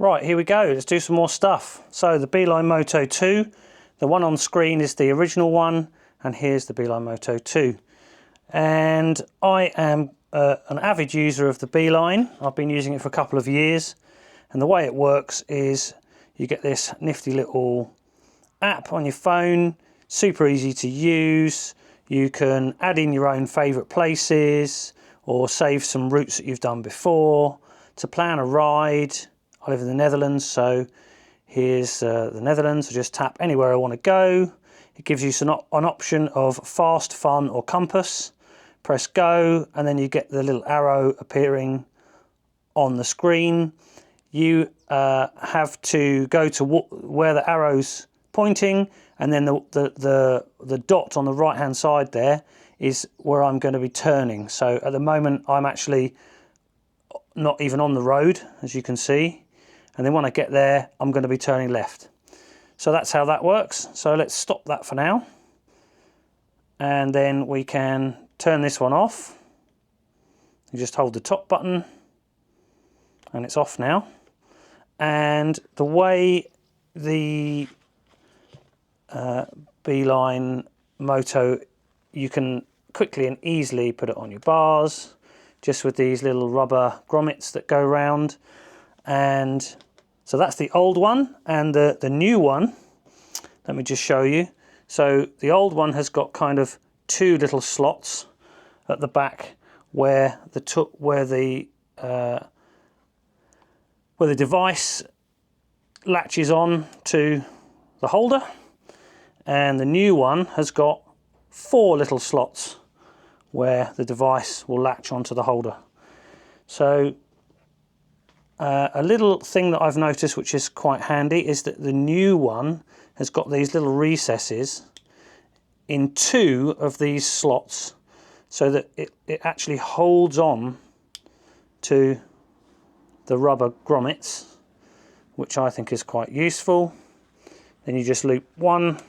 Right, here we go. Let's do some more stuff. So the Beeline Moto 2, the one on screen is the original one, and here's the Beeline Moto 2. And I am an avid user of the Beeline. I've been using it for a couple of years, and the way it works is you get this nifty little app on your phone, super easy to use. You can add in your own favourite places or save some routes that you've done before to plan a ride. I live in the Netherlands, so here's the Netherlands. I just tap anywhere I want to go. It gives you an option of fast, fun or compass. Press go and then you get the little arrow appearing on the screen. You have to go to where the arrow's pointing, and then the dot on the right hand side there is where I'm going to be turning. So at the moment I'm actually not even on the road, as you can see, and then when I get there I'm going to be turning left. So that's how that works. So let's stop that for now, and then we can turn this one off. You just hold the top button and it's off now. And the way the Beeline Moto, you can quickly and easily put it on your bars, just with these little rubber grommets that go round. And so that's the old one, and the new one, let me just show you. So the old one has got kind of two little slots at the back where the device latches on to the holder, and the new one has got four little slots where the device will latch onto the holder. So a little thing that I've noticed which is quite handy is that the new one has got these little recesses in two of these slots, so that it actually holds on to the rubber grommets, which I think is quite useful. Then you just loop one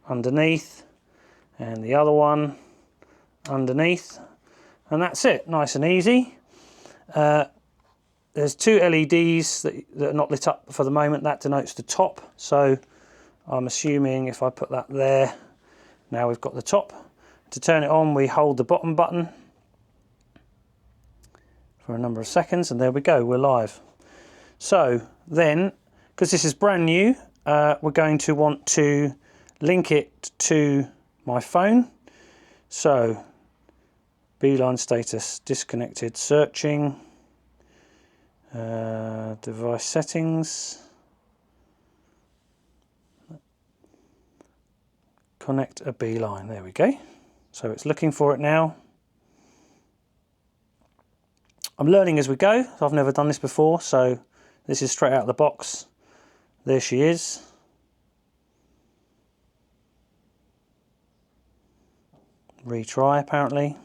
underneath and the other one underneath, and that's it, nice and easy. There's two LEDs that are not lit up for the moment. That denotes the top, so I'm assuming if I put that there, now we've got the top. To turn it on, we hold the bottom button for a number of seconds, and there we go, we're live. So then, because this is brand new, we're going to want to link it to my phone. So Beeline status disconnected, searching, device settings, connect a Beeline, there we go. So it's looking for it now. I'm learning as we go. I've never done this before, so this is straight out of the box. There she is. Retry apparently.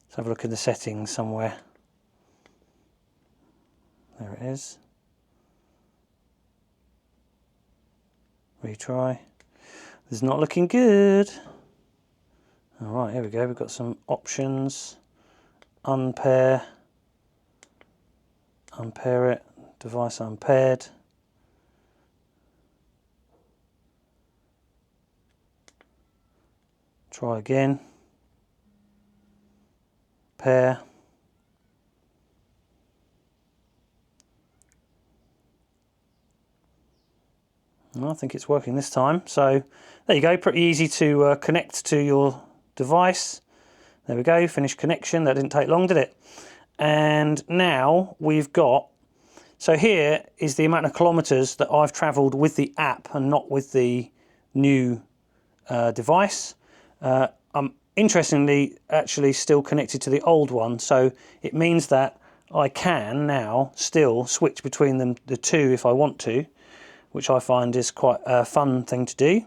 Let's have a look in the settings somewhere. There it is. Retry. This is not looking good. Alright, here we go. We've got some options. Unpair. Unpair it. Device unpaired. Try again. Pair. I think it's working this time. So there you go, pretty easy to connect to your device. There we go, finish connection. That didn't take long, did it? And now we've got, so here is the amount of kilometers that I've traveled with the app and not with the new device. I'm interestingly actually still connected to the old one, so it means that I can now still switch between them, the two, if I want to, which I find is quite a fun thing to do.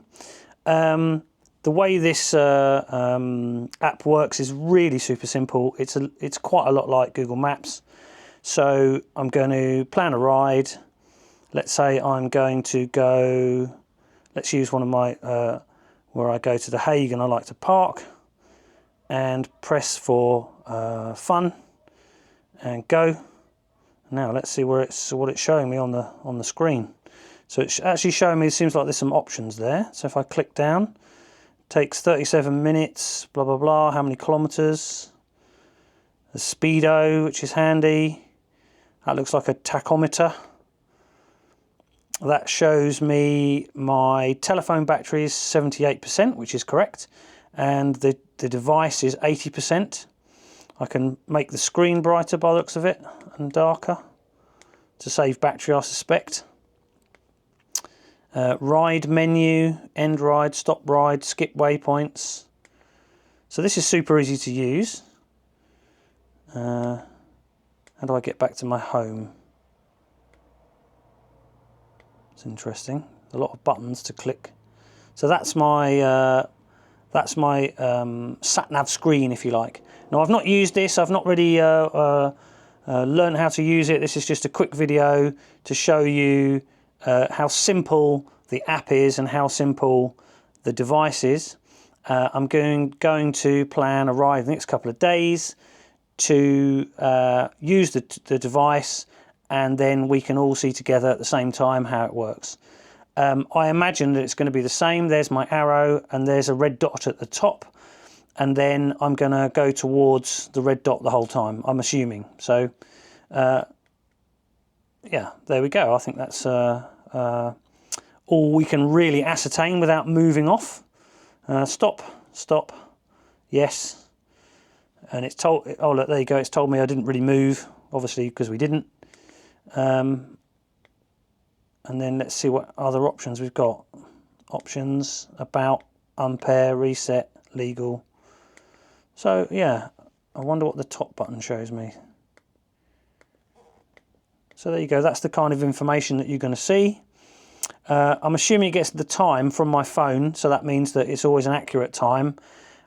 The way this app works is really super simple. It's quite a lot like Google Maps. So I'm going to plan a ride. Let's say I'm going to go, let's use one of my, where I go to The Hague and I like to park, and press for fun. and go. Now let's see what it's showing me on the screen. So it's actually showing me, it seems like there's some options there. So if I click down, it takes 37 minutes, blah blah blah, how many kilometers, the speedo, which is handy. That looks like a tachometer. That shows me my telephone battery is 78%, which is correct, and the device is 80%. I can make the screen brighter by the looks of it, and darker, to save battery, I suspect. Ride menu, end ride, stop ride, skip waypoints. So this is super easy to use. How do I get back to my home? It's interesting. A lot of buttons to click. So that's my sat-nav screen, if you like. Now I've not used this. I've not really learned how to use it. This is just a quick video to show you how simple the app is and how simple the device is. I'm going to plan a ride the next couple of days to use the device, and then we can all see together at the same time how it works. I imagine that it's going to be the same. There's my arrow and there's a red dot at the top, and then I'm going to go towards the red dot the whole time, I'm assuming. So yeah, there we go. I think that's all we can really ascertain without moving off. Stop, yes. And it's told, oh look, there you go, it's told me I didn't really move, obviously because we didn't. And then let's see what other options we've got. Options, about, unpair, reset, legal. So yeah, I wonder what the top button shows me. So there you go, that's the kind of information that you're going to see. I'm assuming it gets the time from my phone, so that means that it's always an accurate time.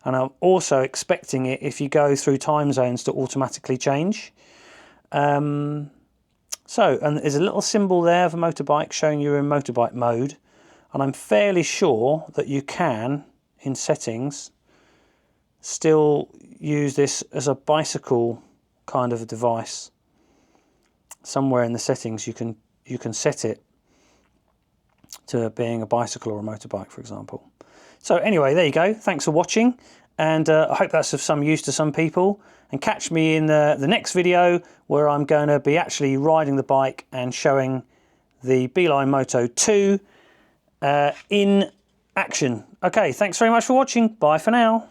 And I'm also expecting it, if you go through time zones, to automatically change. And there's a little symbol there of a motorbike showing you're in motorbike mode. And I'm fairly sure that you can, in settings, still use this as a bicycle kind of a device. Somewhere in the settings you can set it to being a bicycle or a motorbike, for example. So anyway, there you go. Thanks for watching, and I hope that's of some use to some people. And catch me in the next video, where I'm going to be actually riding the bike and showing the Beeline Moto 2 in action. Okay, thanks very much for watching. Bye for now.